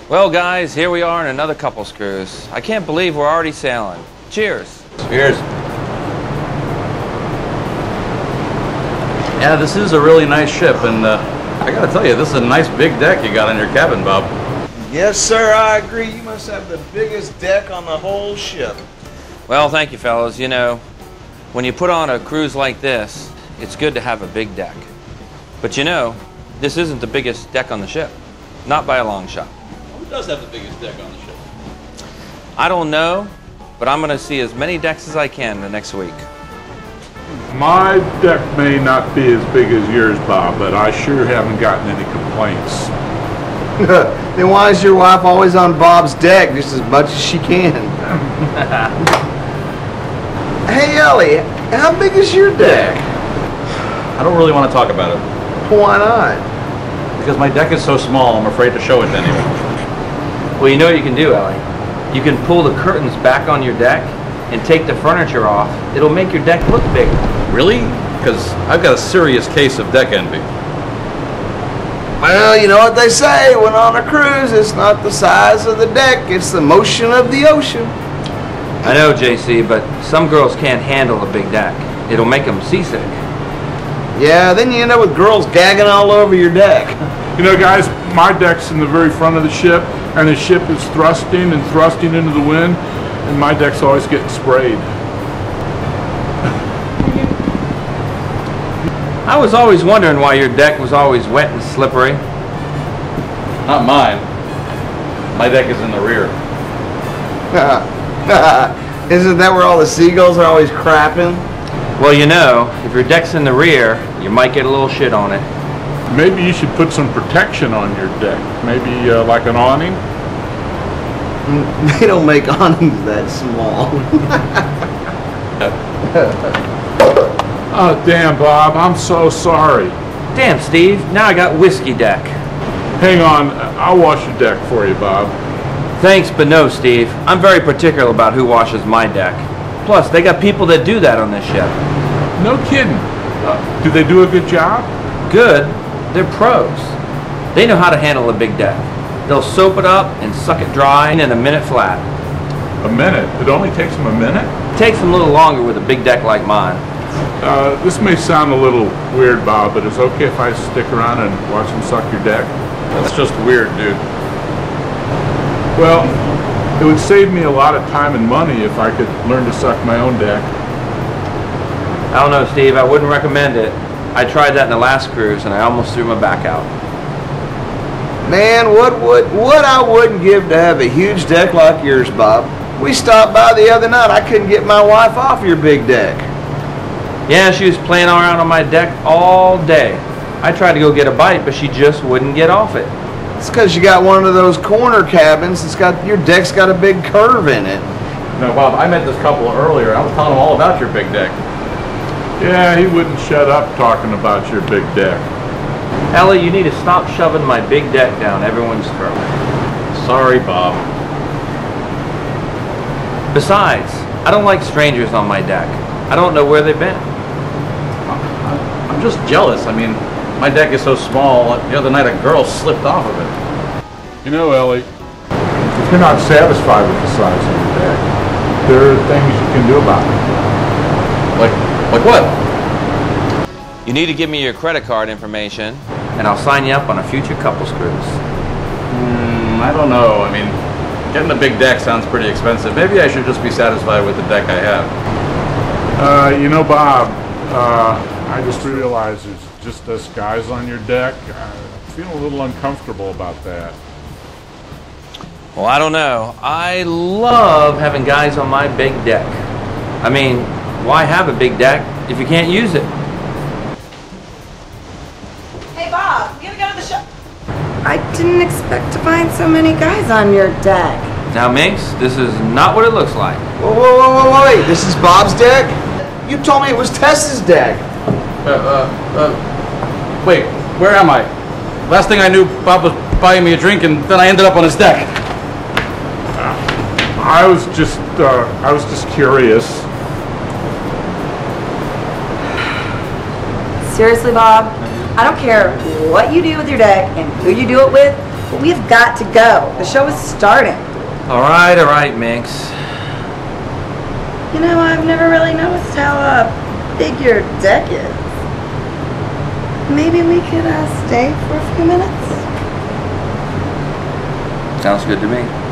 Well, guys, here we are in another couple's cruise. I can't believe we're already sailing. Cheers. Cheers. Yeah, this is a really nice ship, and I gotta tell you, this is a nice big deck you got in your cabin, Bob. Yes, sir, I agree. You must have the biggest deck on the whole ship. Well, thank you, fellas. You know, when you put on a cruise like this, it's good to have a big deck. But you know, this isn't the biggest deck on the ship. Not by a long shot. Who does have the biggest deck on the ship? I don't know, but I'm going to see as many decks as I can the next week. My deck may not be as big as yours, Bob, but I sure haven't gotten any complaints. Then why is your wife always on Bob's deck just as much as she can? Hey, Ellie, how big is your deck? I don't really want to talk about it. Why not? Because my deck is so small, I'm afraid to show it to anyone. Well, you know what you can do, Elie? You can pull the curtains back on your deck and take the furniture off. It'll make your deck look bigger. Really? Because I've got a serious case of deck envy. Well, you know what they say, when on a cruise, it's not the size of the deck, it's the motion of the ocean. I know, JC, but some girls can't handle a big deck. It'll make them seasick. Yeah, then you end up with girls gagging all over your deck. You know, guys, my deck's in the very front of the ship, and the ship is thrusting and thrusting into the wind, and my deck's always getting sprayed. I was always wondering why your deck was always wet and slippery. Not mine. My deck is in the rear. Isn't that where all the seagulls are always crapping? Well, you know, if your deck's in the rear, you might get a little shit on it. Maybe you should put some protection on your deck. Maybe like an awning. They don't make awnings that small. Oh, damn, Bob, I'm so sorry. Damn, Steve, now I got whiskey deck. Hang on, I'll wash your deck for you, Bob. Thanks, but no, Steve. I'm very particular about who washes my deck. Plus, they got people that do that on this ship. No kidding. Do they do a good job? Good? They're pros. They know how to handle a big deck. They'll soap it up and suck it dry in a minute flat. A minute? It only takes them a minute? It takes them a little longer with a big deck like mine. This may sound a little weird, Bob, but it's okay if I stick around and watch them suck your deck? That's just weird, dude. Well, it would save me a lot of time and money if I could learn to suck my own deck. I don't know, Steve. I wouldn't recommend it. I tried that in the last cruise, and I almost threw my back out. Man, what I wouldn't give to have a huge deck like yours, Bob. We stopped by the other night. I couldn't get my wife off your big deck. Yeah, she was playing around on my deck all day. I tried to go get a bite, but she just wouldn't get off it. It's because you got one of those corner cabins. Your deck's got a big curve in it. No, Bob, I met this couple earlier. I was telling them all about your big deck. Yeah, he wouldn't shut up talking about your big deck. Elie, you need to stop shoving my big deck down everyone's throat. Sorry, Bob. Besides, I don't like strangers on my deck. I don't know where they've been. I'm just jealous. I mean, my deck is so small. The other night a girl slipped off of it. You know, Ellie, if you're not satisfied with the size of your deck, there are things you can do about it. Like what? You need to give me your credit card information, and I'll sign you up on a future couples cruise. I don't know. I mean, getting a big deck sounds pretty expensive. Maybe I should just be satisfied with the deck I have. You know, Bob, I just realized there's just us guys on your deck. I feel a little uncomfortable about that. Well, I don't know. I love having guys on my big deck. I mean, why have a big deck if you can't use it? Hey, Bob, we gotta go to the show. I didn't expect to find so many guys on your deck. Now, Minx, this is not what it looks like. Whoa, wait. This is Bob's deck? You told me it was Tessa's deck. Wait, where am I? Last thing I knew, Bob was buying me a drink, and then I ended up on his deck. I was just curious. Seriously, Bob, I don't care what you do with your deck and who you do it with But we've got to go. The show is starting. All right, Minx. You know, I've never really noticed how big your deck is. Maybe we could stay for a few minutes? Sounds good to me.